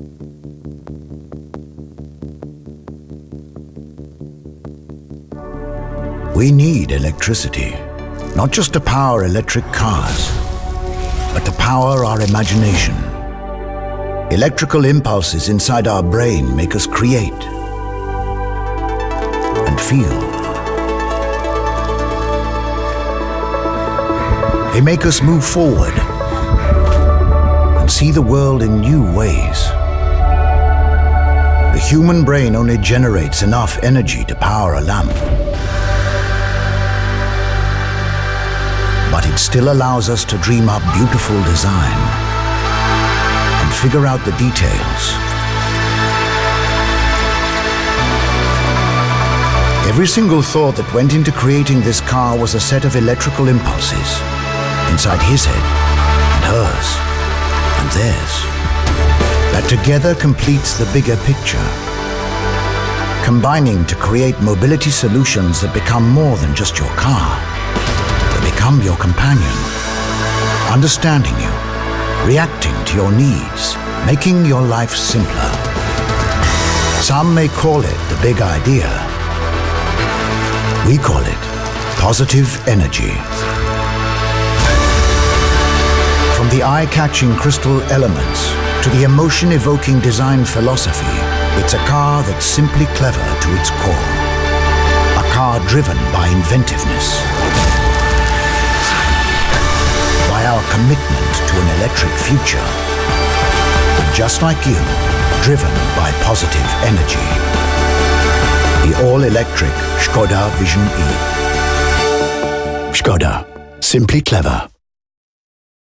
We need electricity, not just to power electric cars, but to power our imagination. Electrical impulses inside our brain make us create and feel. They make us move forward and see the world in new ways. The human brain only generates enough energy to power a lamp. But it still allows us to dream up beautiful design and figure out the details. Every single thought that went into creating this car was a set of electrical impulses inside his head and hers and theirs, that together completes the bigger picture, combining to create mobility solutions that become more than just your car. Become your companion, understanding you, reacting to your needs, making your life simpler. Some may call it the big idea. We call it positive energy. From the eye-catching crystal elements to the emotion-evoking design philosophy, it's a car that's simply clever to its core. A car driven by inventiveness. By our commitment to an electric future. Just like you, driven by positive energy. The all-electric ŠKODA Vision E. ŠKODA. Simply clever.